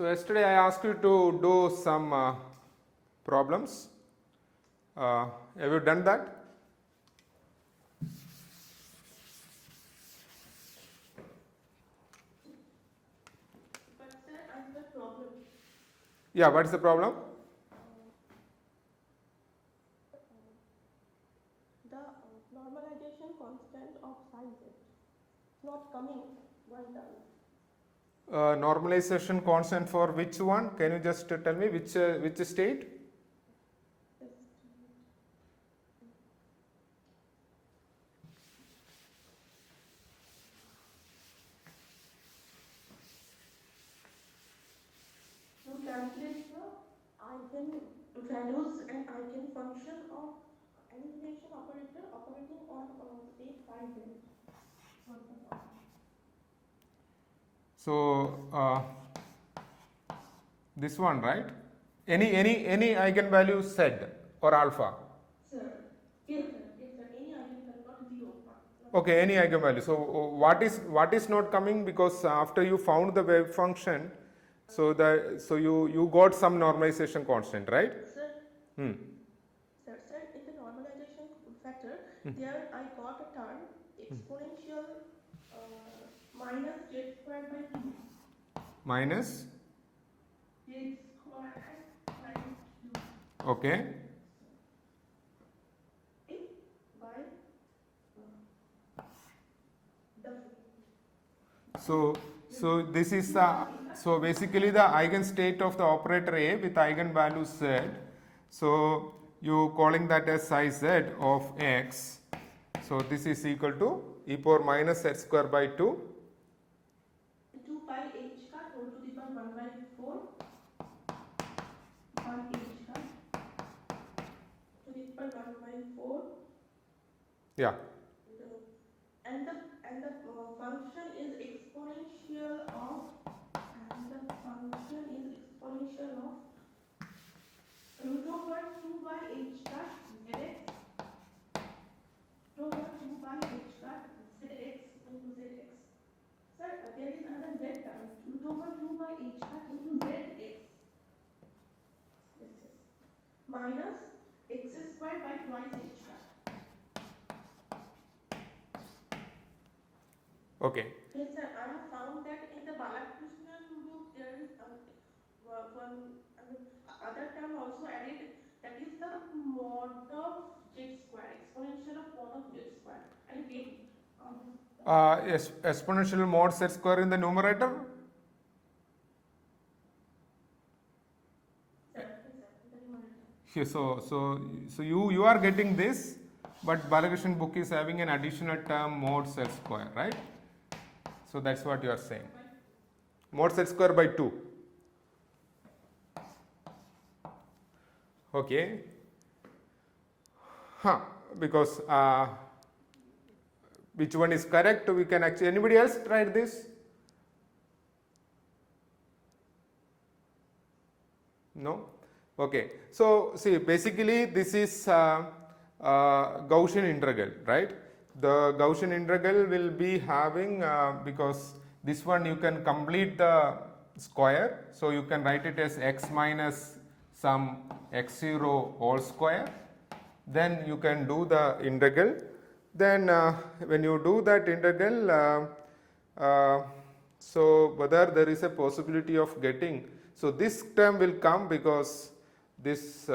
So yesterday I asked you to do some problems. Have you done that? But sir, I have a problem. Yeah, what is the problem? The normalization constant of psi z is not coming one term. Normalization constant for which one? Can you just tell me which state? To calculate the eigenvalues and eigenfunction of annihilation operator operating on state psi z. So this one, right? Any eigenvalue z or alpha? Sir, yes sir, any eigenvalue, not zero. Okay, any eigenvalue. So what is not coming, because after you found the wave function, so you got some normalization constant, right? Sir, Hmm. sir, in the normalization factor, there I got a term exponential minus z squared by 2. Minus. Z squared by 2. Okay. By the. So this is so basically the eigenstate of the operator A with eigenvalue z. So you calling that as psi z of x. So this is equal to e power minus z square by 2. 2 pi h का whole to the power 1 by 4 pi h का to the power 1 by 4. Yeah. And the function is exponential of root over 2 by h का zx root over 2 by h का zx into zx. Sir, there is another z term root over 2 by h का into zx. Minus x squared by twice h का. Okay. Yes, sir. I have found that in the Balakrishnan book there is one other term also added, that is the mod of z square, exponential of mod of z square. I get it. Yes, exponential mod z square in the numerator. Here, so you are getting this, but Balakrishnan book is having an additional term mod z square, right? So that's what you are saying. Mod z square by 2. Okay. Because which one is correct? We can actually, anybody else tried this? No? Okay. So see, basically this is Gaussian integral, right? The Gaussian integral will be having, because this one you can complete the square, so you can write it as x minus some x0 whole square. Then you can do the integral. Then when you do that integral, so whether there is a possibility of getting, so this term will come because this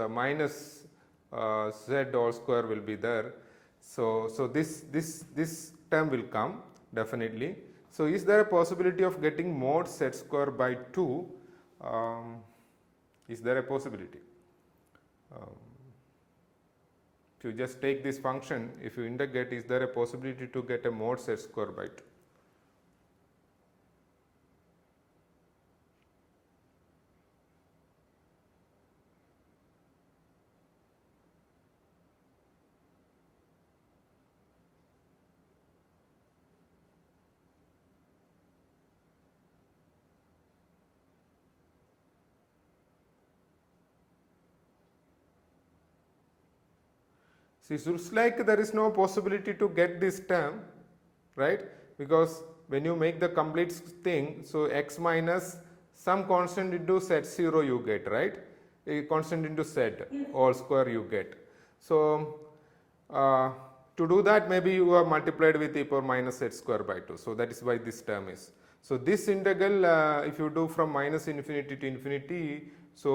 minus z whole square will be there. So this term will come definitely. So is there a possibility of getting mod z square by 2? Is there a possibility? If you just take this function, if you integrate, is there a possibility to get a mod z square by 2? See, it looks like there is no possibility to get this term, right? Because when you make the complete thing, so x minus some constant into z0 you get, right? A constant into z all square you get. So to do that, maybe you have multiplied with e power minus z square by 2. So that is why this term is. So this integral, if you do from minus infinity to infinity, so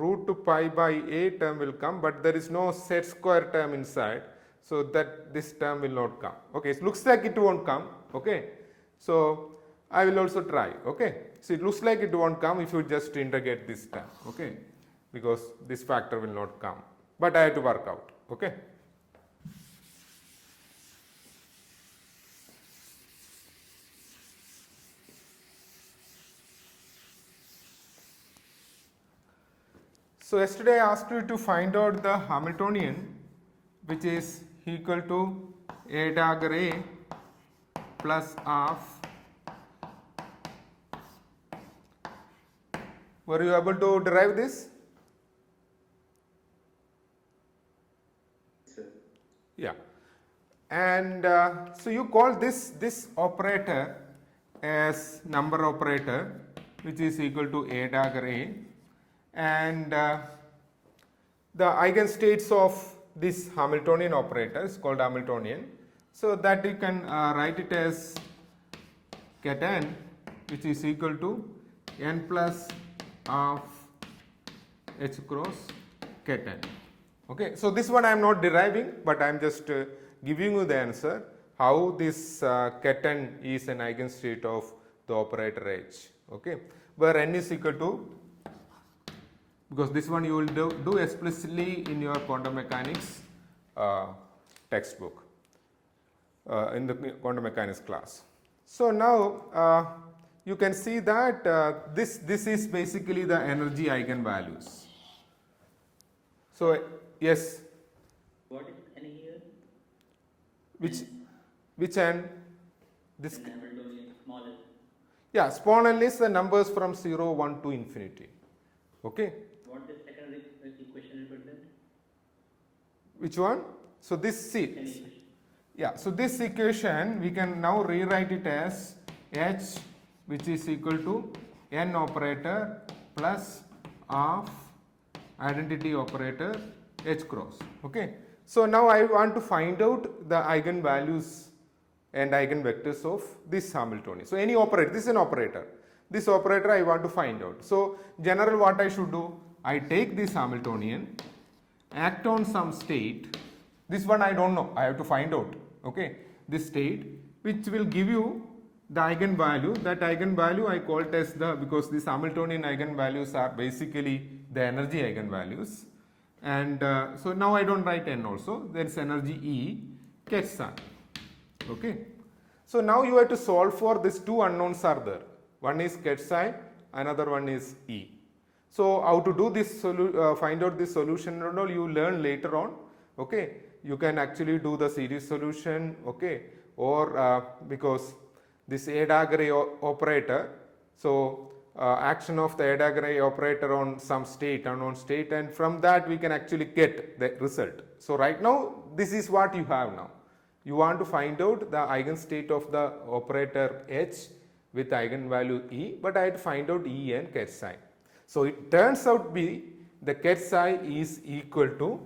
root to pi by a term will come, but there is no z square term inside. So that this term will not come. Okay, it looks like it won't come. Okay, so I will also try. Okay, so it looks like it won't come if you just integrate this term. Okay, because this factor will not come, but I have to work out. Okay. So yesterday I asked you to find out the Hamiltonian, which is equal to a dagger a plus half. Were you able to derive this? Sir. Yeah. And so you call this operator as number operator, which is equal to a dagger a, and the eigenstates of this Hamiltonian operator is called Hamiltonian. So that you can write it as ket n, which is equal to n plus half h cross ket n. Okay, so this one I am not deriving, but I am just giving you the answer how this ket n is an eigenstate of the operator h. Okay, where n is equal to, because this one you will do explicitly in your quantum mechanics textbook in the quantum mechanics class. So now you can see that this is basically the energy eigenvalues. So yes, What is n here? which n? This, In Hamiltonian, small n. yeah, small n is the numbers from 0, 1 to infinity. Okay, What the second equation represent? which one? So this Any C. equation. Yeah, so this equation we can now rewrite it as h, which is equal to n operator plus half identity operator h cross. Okay, so now I want to find out the eigenvalues and eigenvectors of this Hamiltonian. So any operator, this is an operator. This operator I want to find out. So general what I should do? I take this Hamiltonian, act on some state. This one I don't know, I have to find out. Okay, this state which will give you the eigenvalue. That eigenvalue I call it as the, because these Hamiltonian eigenvalues are basically the energy eigenvalues. And so now I don't write n also, there is energy E ket psi. Okay, so now you have to solve for these two unknowns are there. One is ket psi, another one is E. So how to do this, find out this solution and all you learn later on. Okay, you can actually do the series solution. Okay, or because this a dagger a operator, so action of the a dagger a operator on some state, unknown state, and from that we can actually get the result. So right now this is what you have now. You want to find out the eigenstate of the operator h with eigenvalue E, but I had to find out E and ket psi. So it turns out to be the ket psi is equal to,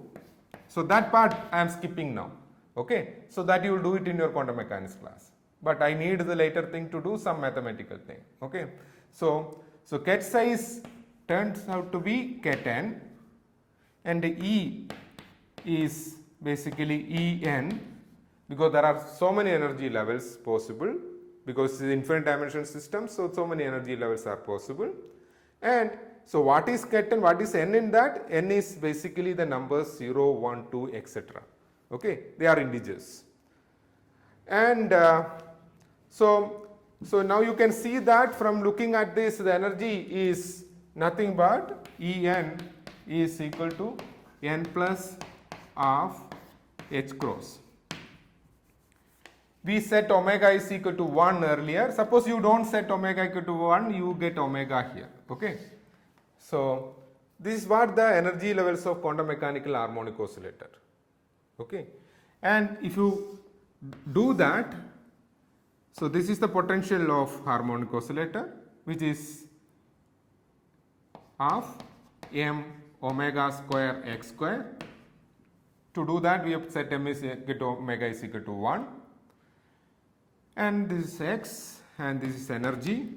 so that part I am skipping now. Okay, so that you will do it in your quantum mechanics class, but I need the later thing to do some mathematical thing. Okay, so ket psi is turns out to be ket n, and E is basically En, because there are so many energy levels possible, because it's an infinite dimension system, so many energy levels are possible. And so what is ket n, what is n in that? N is basically the numbers 0, 1, 2, etc. Okay, they are integers. And so now you can see that from looking at this, the energy is nothing but En is equal to n plus half h cross. We set omega is equal to 1 earlier. Suppose you don't set omega equal to 1, you get omega here. Okay, so this is what the energy levels of quantum mechanical harmonic oscillator. Okay, and if you do that, So this is the potential of harmonic oscillator, which is of m omega square x square. To do that, we have set m is equal to omega is equal to 1, and this is x and this is energy.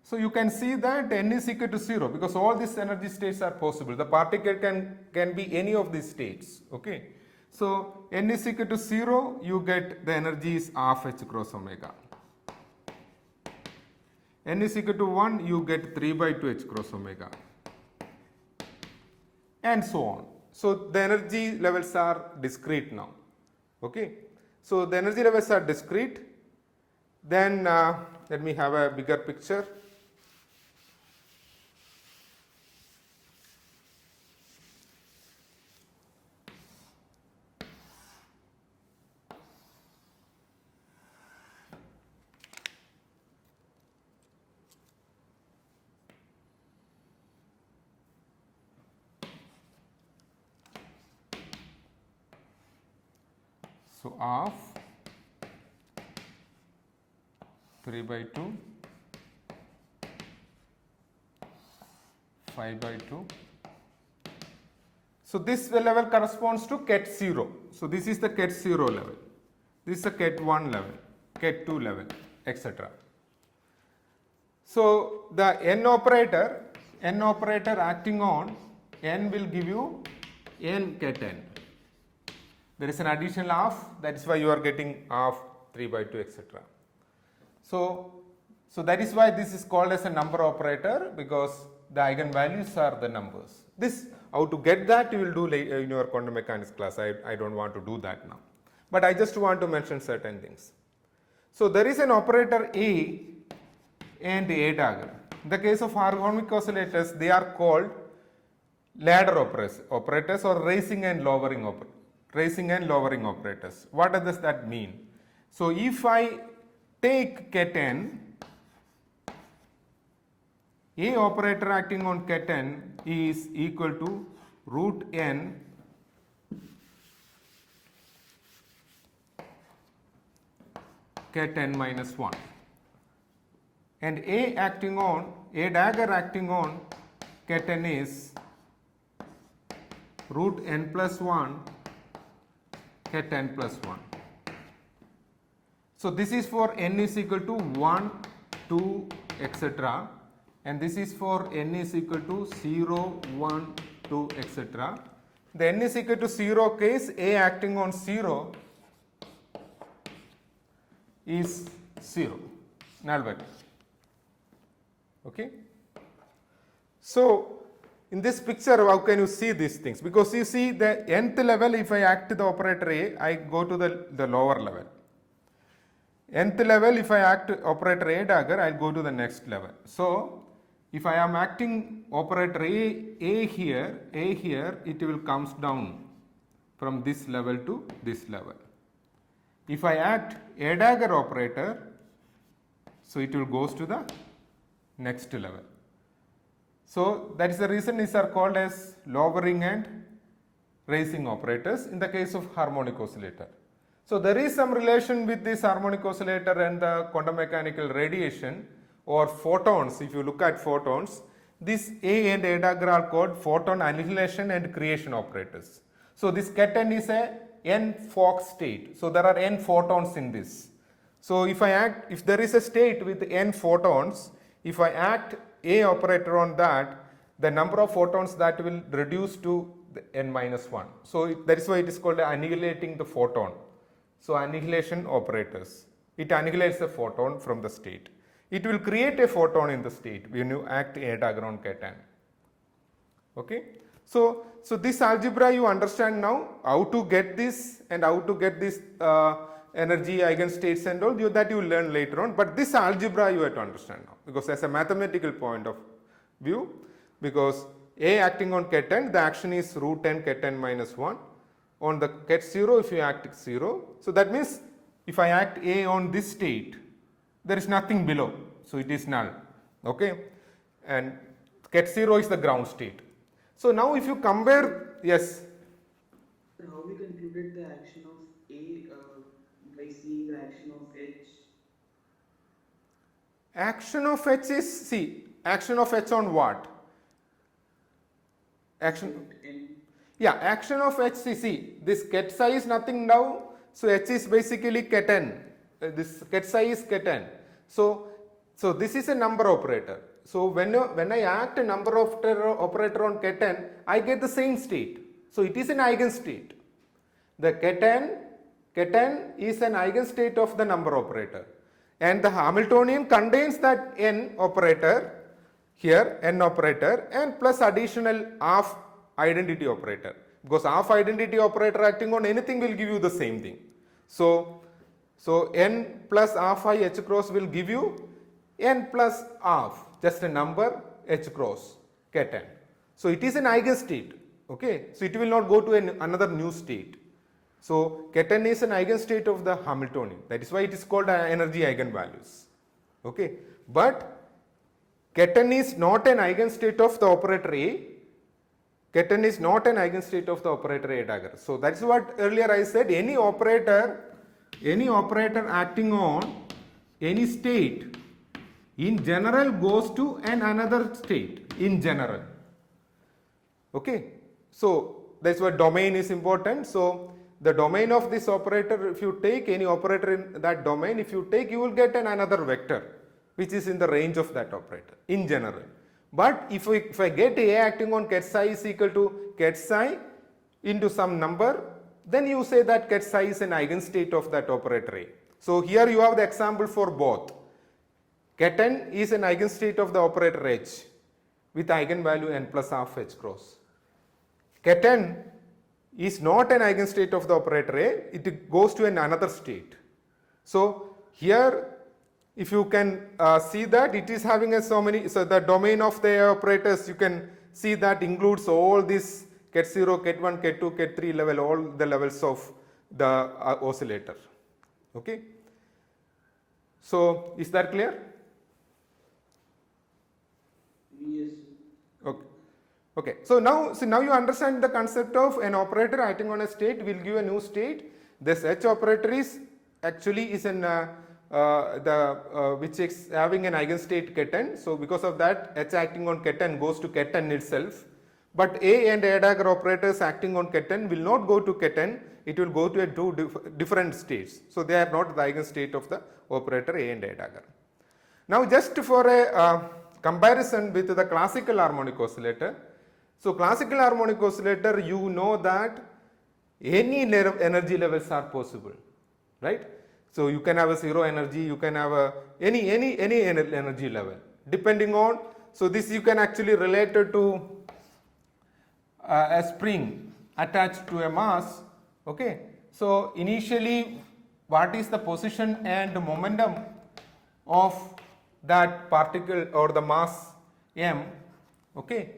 So you can see that n is equal to 0 because all these energy states are possible. The particle can be any of these states. Okay. So n is equal to 0, you get the energy is half h cross omega. N is equal to 1, you get 3 by 2 h cross omega, and so on. So the energy levels are discrete now. Okay. So the energy levels are discrete. Then let me have a bigger picture. So half 3 by 2, 5 by 2. So this level corresponds to ket 0. So this is the ket 0 level. This is the ket 1 level, ket 2 level, etc. So the n operator acting on n will give you n ket n. There is an additional half, that is why you are getting half 3 by 2, etc. So that is why this is called as a number operator, because the eigenvalues are the numbers. This, how to get that, you will do in your quantum mechanics class. I don't want to do that now, but I just want to mention certain things. So there is an operator A and A dagger. In the case of harmonic oscillators, they are called ladder operators or raising and lowering operators. What does that mean? So if I take ket n, A operator acting on ket n is equal to root n ket n minus 1, and A dagger acting on ket n is root n plus 1 ket n plus 1. So this is for n is equal to 1, 2, etc. and this is for n is equal to 0, 1, 2, etc. The n is equal to 0 case, A acting on 0 is 0, null value. Okay. So in this picture, how can you see these things? Because you see the nth level, if I act the operator A, I go to the lower level. Nth level, if I act operator A dagger, I will go to the next level. So if I am acting operator A here, it will comes down from this level to this level. If I act A dagger operator, so it will goes to the next level. So that is the reason these are called as lowering and raising operators in the case of harmonic oscillator. So there is some relation with this harmonic oscillator and the quantum mechanical radiation or photons. If you look at photons, this A and A dagger are called photon annihilation and creation operators. So this ket n is a n Fock state. So there are n photons in this. So if there is a state with n photons, if I act A operator on that, the number of photons that will reduce to the n minus 1. So that is why it is called annihilating the photon. So annihilation operators. It annihilates the photon from the state. It will create a photon in the state when you act A dagger on ket n. Okay. So this algebra you understand now, how to get this and how to get this energy eigenstates and all that you will learn later on, but this algebra you have to understand now, because as a mathematical point of view, because A acting on ket n, the action is root n ket n minus 1. On the ket 0, if you act 0, so that means if I act A on this state, there is nothing below, so it is null. Okay, and ket 0 is the ground state. So now if you compare, yes. How we concluded the action of A by seeing the action of H Action of H is, see, action of H on what? Action, yeah, action of H, see, this ket psi is nothing now, so H is basically keten. This ket psi is keten. So this is a number operator. So when I act a number operator on keten, I get the same state. So it is an eigenstate. The keten is an eigenstate of the number operator. And the Hamiltonian contains that n operator, here n operator, and plus additional half identity operator. Because half identity operator acting on anything will give you the same thing. So n plus half I h cross will give you n plus half, just a number h cross keten. So it is an eigenstate. Okay, so it will not go to another new state. So keten is an eigenstate of the Hamiltonian. That is why it is called energy eigenvalues. Okay, but keten is not an eigenstate of the operator A. Keten is not an eigenstate of the operator A dagger. So that's what earlier I said. Any operator acting on any state in general goes to another state in general. Okay, so that's why domain is important. So the domain of this operator, if you take any operator in that domain, if you take, you will get another vector which is in the range of that operator in general. But if I get A acting on ket psi is equal to ket psi into some number, then you say that ket psi is an eigenstate of that operator A. So here you have the example for both. Keten is an eigenstate of the operator H with eigenvalue n plus half h cross. Keten is not an eigenstate of the operator A, it goes to another state. So here if you can see that it is having so the domain of the operators, you can see that includes all this ket 0, ket 1, ket 2, ket 3 level, all the levels of the oscillator. Okay. So is that clear? Yes. Okay. Okay. So now you understand the concept of an operator acting on a state will give a new state. This H operator is actually is an which is having an eigenstate keten. So because of that, H acting on keten goes to keten itself. But A and A dagger operators acting on keten will not go to keten. It will go to two different states. So they are not the eigenstate of the operator A and A dagger. Now just for a comparison with the classical harmonic oscillator. So classical harmonic oscillator, you know that any energy levels are possible, right? So you can have a zero energy, you can have a any energy level depending on. So this you can actually relate it to a spring attached to a mass. Okay. So initially, what is the position and momentum of that particle or the mass m? Okay.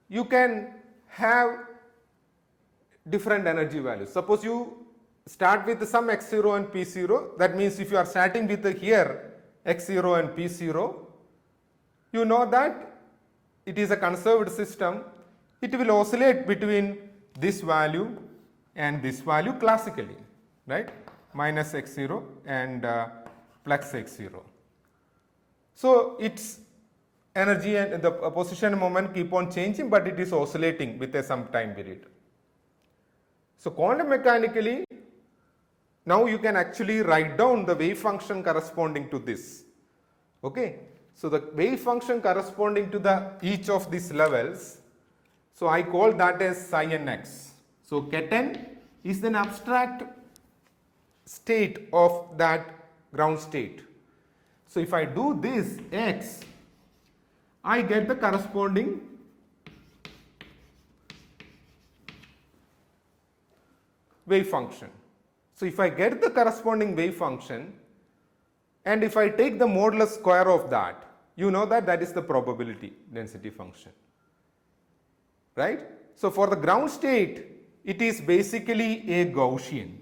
You can have different energy values. Suppose you start with some x0 and p0. That means if you are starting with here x0 and p0, you know that it is a conserved system. It will oscillate between this value and this value classically, right? Minus x0 and plus x0. So its energy and the position and moment keep on changing, but it is oscillating with some time period. So quantum mechanically, now you can actually write down the wave function corresponding to this. Okay. So the wave function corresponding to the each of these levels, so I call that as psi nx. So keten is an abstract state of that ground state. So if I do this x, I get the corresponding wave function. So if I get the corresponding wave function and if I take the modulus square of that, you know that that is the probability density function, right? So for the ground state, it is basically a Gaussian.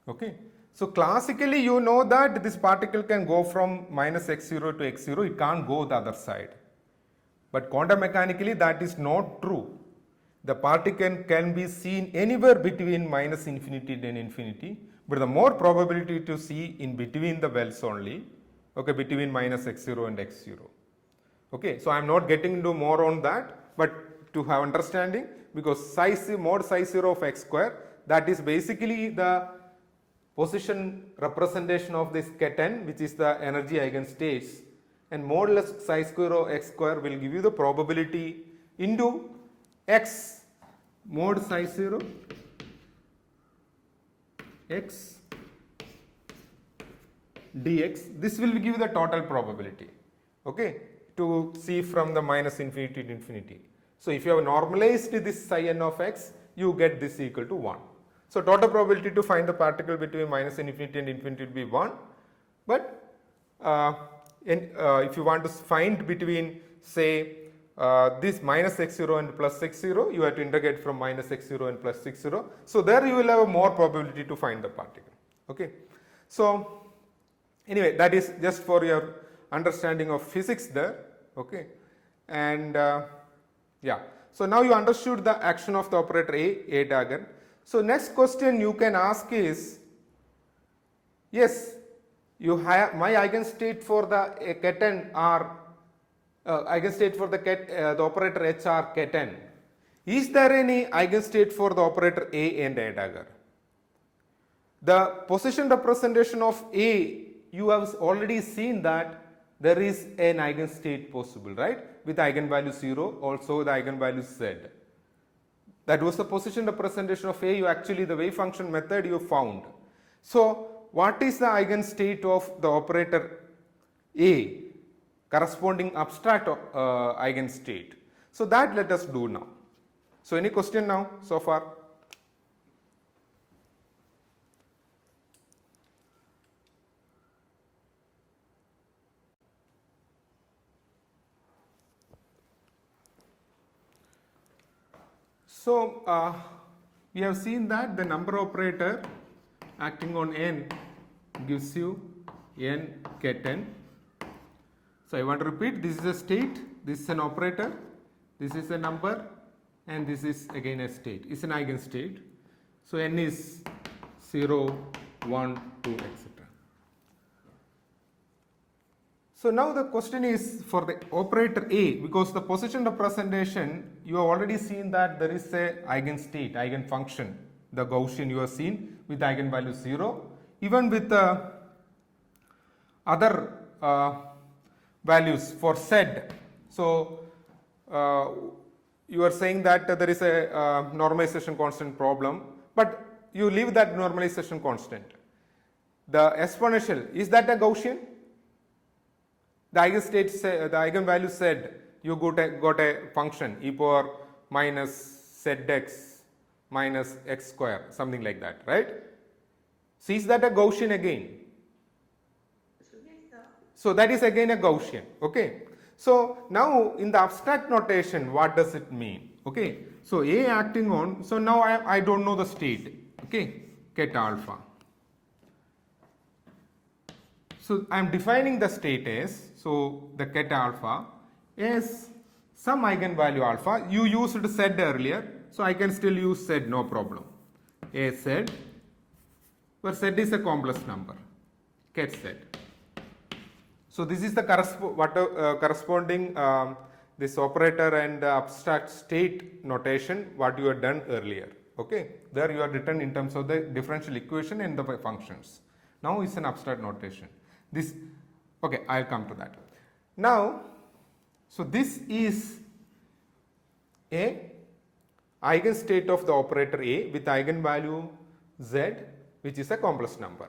Okay. So classically you know that this particle can go from minus x0 to x0, it can't go the other side. But quantum mechanically that is not true. the particle can be seen anywhere between minus infinity and infinity, but the more probability to see in between the wells only, okay, between minus x0 and x0. Okay, so I am not getting into more on that, but to have understanding, because size mod psi 0 of x square, that is basically the position representation of this ket which is the energy eigenstates, and modulus psi square of x square will give you the probability into x mod psi 0 x dx. This will give you the total probability, okay, to see from the minus infinity to infinity. So if you have normalized this psi n of x, you get this equal to 1. So total probability to find the particle between minus infinity and infinity will be 1, but if you want to find between, say, this minus x0 and plus x0, you have to integrate from minus x0 and plus x0. So there you will have a more probability to find the particle. Okay. So anyway, that is just for your understanding of physics there. Okay. And yeah. So now you understood the action of the operator A dagger. So next question you can ask is, yes, you have my eigenstate for the ket are eigenstate for the operator H are ket. Is there any eigenstate for the operator A and A dagger? The position representation of A, you have already seen that there is an eigenstate possible, right? With eigenvalue 0, also the eigenvalue Z. That was the position representation of A. You actually, the wave function method you found. So what is the eigenstate of the operator A, corresponding abstract eigenstate? So that let us do now. So any question now so far? So we have seen that the number operator acting on n gives you n ket n. So I want to repeat, this is a state, this is an operator, this is a number, and this is again a state, it's an eigenstate. So n is 0, 1, 2, etc. So now the question is for the operator A, because the position representation, you have already seen that there is a eigenstate, eigenfunction, the Gaussian you have seen with eigenvalue 0, even with other values for Z. So you are saying that there is a normalization constant problem, but you leave that normalization constant. The exponential, is that a Gaussian? The eigenstate, the eigenvalue said you got a function e power minus zx minus x square, something like that, right? So is that a Gaussian again? Yes, sir. So that is again a Gaussian. Okay. So now in the abstract notation, what does it mean? Okay. So A acting on, so now I don't know the state. Okay. Ket alpha. So I am defining the state as, so the ket alpha is some eigenvalue alpha. You used Z earlier, so I can still use Z, no problem. A Z, where Z is a complex number, ket Z. So this is the corresponding this operator and abstract state notation what you had done earlier. Okay, there you are written in terms of the differential equation and the functions. Now it's an abstract notation. This, okay, I'll come to that. Now, so this is a eigenstate of the operator A with eigenvalue Z, which is a complex number.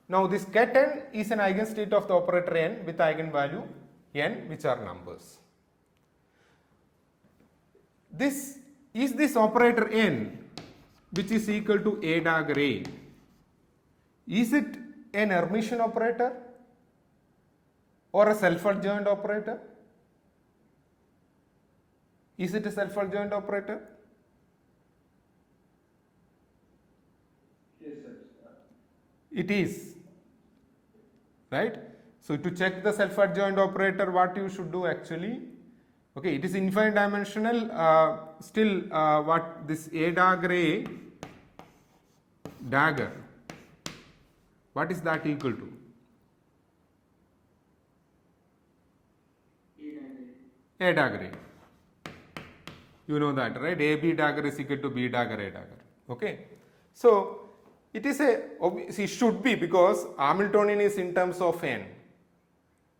Now this ket n is an eigenstate of the operator n with eigenvalue n, which are numbers. This is this operator n, which is equal to A dagger A. Is it an Hermitian operator or a self-adjoint operator? Is it a self-adjoint operator? Yes, sir. It is, right? So to check the self-adjoint operator, what you should do actually, Okay, it is infinite dimensional. Still, what this A dagger A dagger, what is that equal to? A dagger A. You know that, right? AB dagger is equal to B dagger A dagger. Okay. So it is it should be, because Hamiltonian is in terms of n.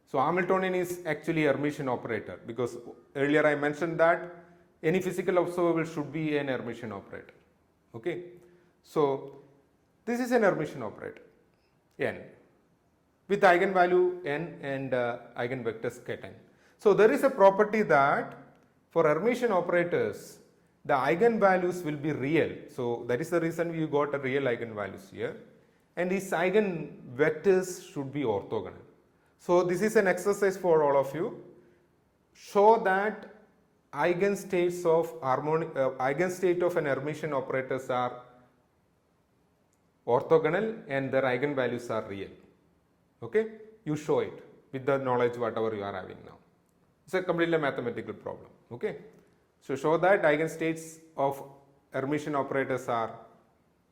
So Hamiltonian is actually Hermitian operator, because earlier I mentioned that any physical observable should be an Hermitian operator. Okay. So this is an Hermitian operator n with eigenvalue n and eigenvectors ket n. So there is a property that for Hermitian operators the eigenvalues will be real. So that is the reason we got a real eigenvalues here, and these eigenvectors should be orthogonal. So this is an exercise for all of you. Show that eigenstates of an Hermitian operators are orthogonal and their eigenvalues are real. Okay, you show it with the knowledge whatever you are having now. It's a completely mathematical problem. Okay, so show that eigenstates of Hermitian operators are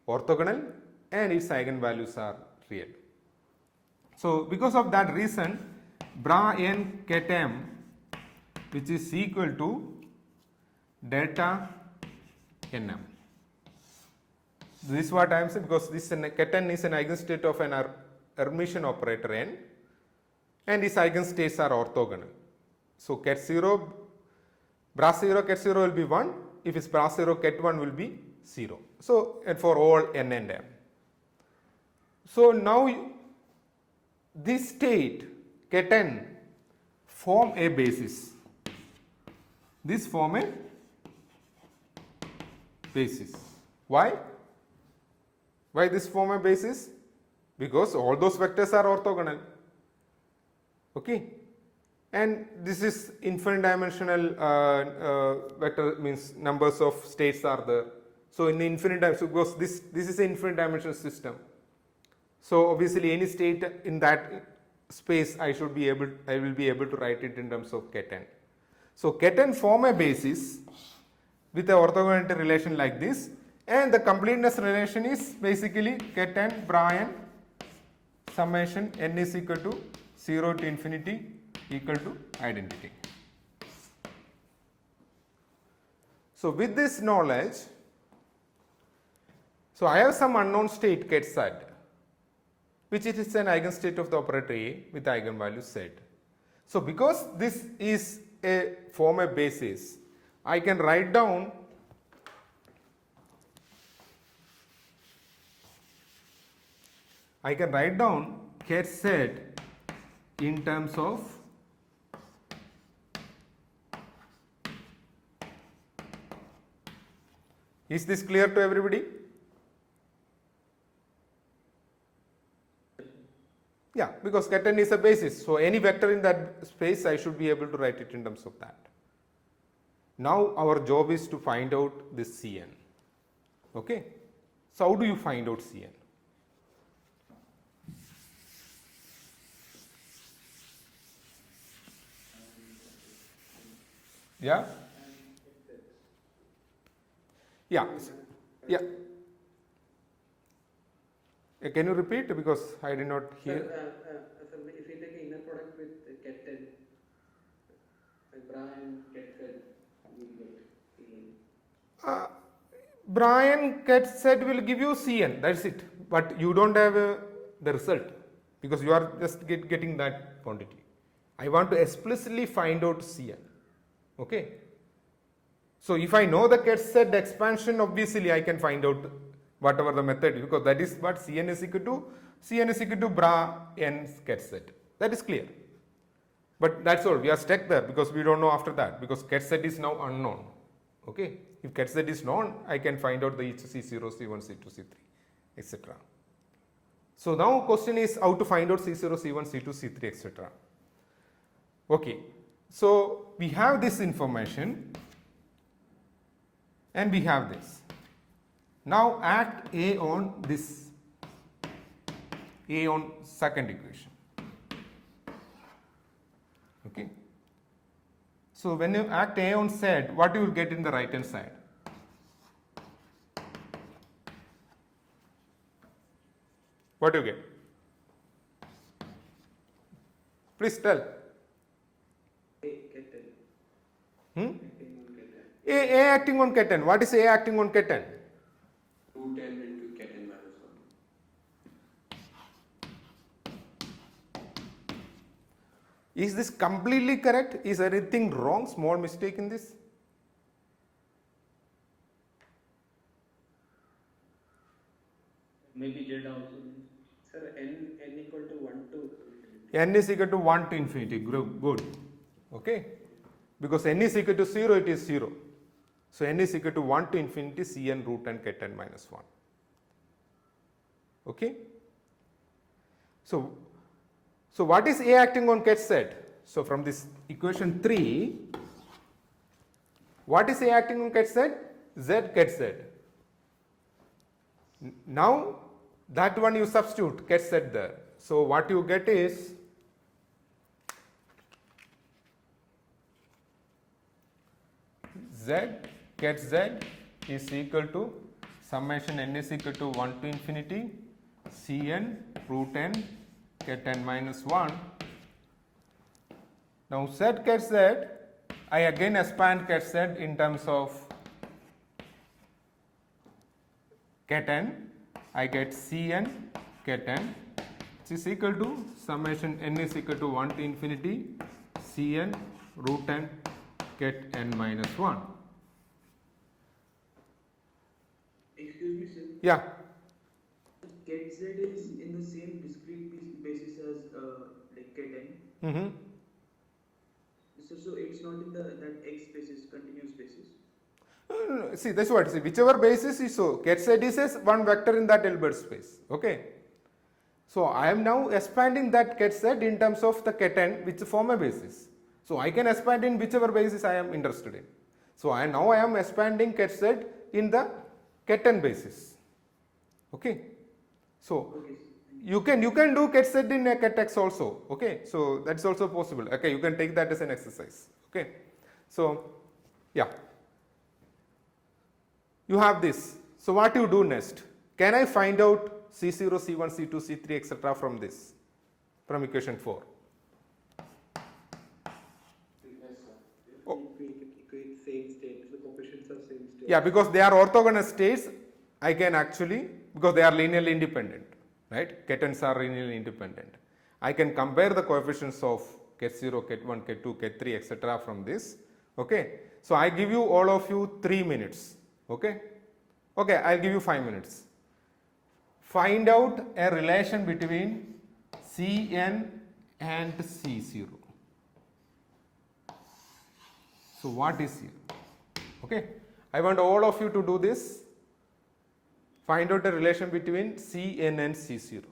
orthogonal and its eigenvalues are real. So because of that reason, bra n ket m, which is equal to delta nm. This is what I am saying, because this ket n is an eigenstate of an Hermitian operator n, and its eigenstates are orthogonal. So ket 0, bra 0 ket 0 will be 1, if it's bra 0 ket 1 will be 0. So and for all n and m. So now this state ket n form a basis. This form a basis. Why? Why this form a basis? Because all those vectors are orthogonal. Okay, and this is infinite dimensional vector, means numbers of states are there. So in the infinite dimension, because this is an infinite dimensional system. So obviously any state in that space I will be able to write it in terms of ket n. So ket n form a basis with an orthogonality relation like this, and the completeness relation is basically ket n bra n summation n is equal to 0 to infinity equal to identity. So with this knowledge, so I have some unknown state ket z, which is an eigenstate of the operator A with eigenvalue z. So because this is a form a basis, I can write down ket z in terms of is this clear to everybody? Yeah, because ket n is a basis, so any vector in that space I should be able to write it in terms of that. Now our job is to find out this Cn. Okay, so how do you find out Cn? Yeah? Yeah. Yeah. Can you repeat, because I did not hear? Sir, if you take inner product with ket n, bra and ket z, we get Cn. Brian ket z will give you Cn, that's it. But you don't have the result, because you are just getting that quantity. I want to explicitly find out Cn. Okay. So if I know the ket z expansion, obviously I can find out whatever the method, because that is what Cn is equal to bra n ket z. That is clear. But that's all. We are stuck there because we don't know after that, because ket z is now unknown. Okay. If ket z is known, I can find out the C0, C1, C2, C3, etc. So now question is how to find out C0, C1, C2, C3, etc. Okay. So we have this information and we have this. Now act A on this, A on second equation. Okay. So when you act A on Z, what you will get in the right hand side? What do you get? Please tell. Ket N. Hmm? Acting on Ket N. A acting on ket n. What is A acting on ket n? Root N into Ket N minus 1. Is this completely correct? Is anything wrong? Small mistake in this? Maybe Z also. Sir, N equal to 1 to infinity. N is equal to 1 to infinity. Good. Okay. Because n is equal to 0, it is 0. So n is equal to 1 to infinity Cn root n ket n minus 1. Okay. So what is A acting on ket Z? So from this equation 3, what is A acting on ket Z? Z ket Z. Now that one you substitute ket Z there. So what you get is Z ket Z is equal to summation n is equal to 1 to infinity Cn root n ket n minus 1. Now Z ket Z, I again expand ket Z in terms of ket n. I get Cn ket n, which is equal to summation n is equal to 1 to infinity Cn root n ket n minus 1. Excuse me, sir. Yeah. Ket Z is in the same discrete basis as like ket n. Mm-hmm. So it's not in that x basis, continuous basis. See, that's what. See, whichever basis is so, ket Z is as one vector in that Hilbert space. Okay. So I am now expanding that ket Z in terms of the ket n, which form a basis. So I can expand in whichever basis I am interested in. So I am expanding ket Z in the ket n basis. Okay. So Okay. you can do ket Z in a ket x also. Okay. So that's also possible. Okay. You can take that as an exercise. Okay. So yeah. You have this. So what you do next? Can I find out C0, C1, C2, C3, etc. from this? From equation 4. Yes, sir. Oh. Equate same state. The coefficients are same state. Yeah, because they are orthogonal states, I can actually, because they are linearly independent, right? Ketons are linearly independent. I can compare the coefficients of ket 0, ket 1, ket 2, ket 3, etc. from this. Okay. So I give you all of you 3 minutes. Okay. Okay, I'll give you 5 minutes. Find out a relation between Cn and C0. So what is here? Okay. I want all of you to do this. Find out the relation between Cn and C0.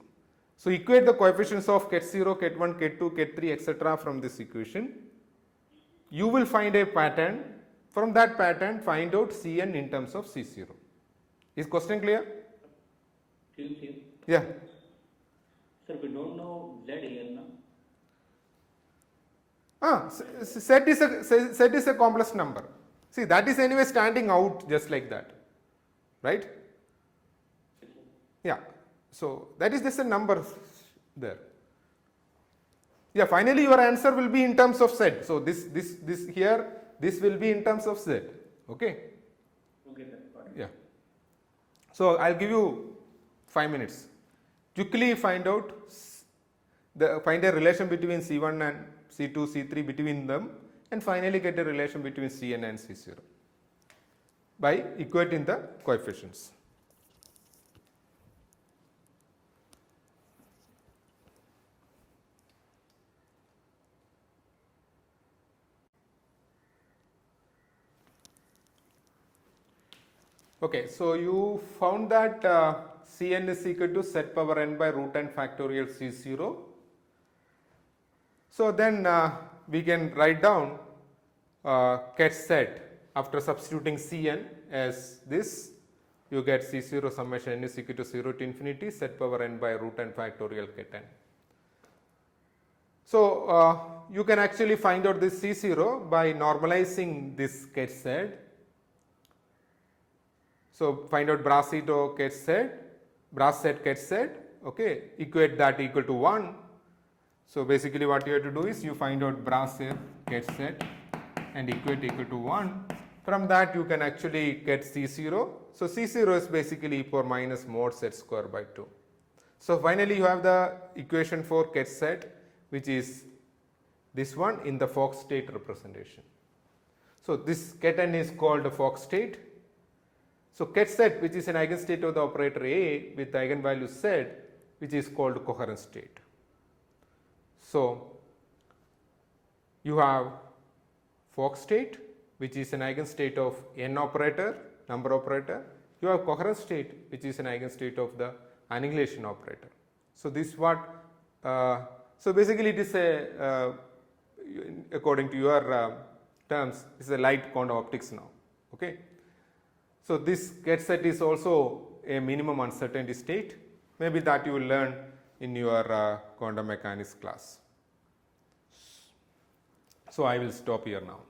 So equate the coefficients of ket 0, ket 1, ket 2, ket 3, etc. from this equation. You will find a pattern. From that pattern, find out Cn in terms of C0. Is question clear? Clear. Yeah. Sir, we don't know Z here, no? Z is a complex number. See, that is anyway standing out just like that, right? Yeah. So that is just a number there. Yeah. Finally, your answer will be in terms of Z. So this here, this will be in terms of Z. Okay. Okay, sir. Got it. Yeah. So I'll give you 5 minutes. Quickly find out find a relation between C1 and C2, C3 between them, and finally get a relation between Cn and C0 by equating the coefficients. Okay, so you found that Cn is equal to z power n by root n factorial C0. So then we can write down ket Z after substituting Cn as this. You get C0 summation n is equal to 0 to infinity z power n by root n factorial ket n. So you can actually find out this C0 by normalizing this KZ. So find out brass set or KZ, brass set KZ, okay, equate that equal to 1. So basically what you have to do is you find out brass set KZ and equate equal to 1. From that you can actually get C0. So C0 is basically e power minus mod z square by 2. So finally you have the equation for KZ, which is this one in the Fock state representation. So this Ket is called the Fock state. So KZ, which is an eigenstate of the operator A with the eigenvalue Z, which is called coherent state. So you have Fock state, which is an eigenstate of n operator, number operator. You have coherent state, which is an eigenstate of the annihilation operator. So this is what, so basically it is a, according to your terms, is a light quantum optics now, okay. So this KZ is also a minimum uncertainty state, maybe that you will learn in your quantum mechanics class. So I will stop here now.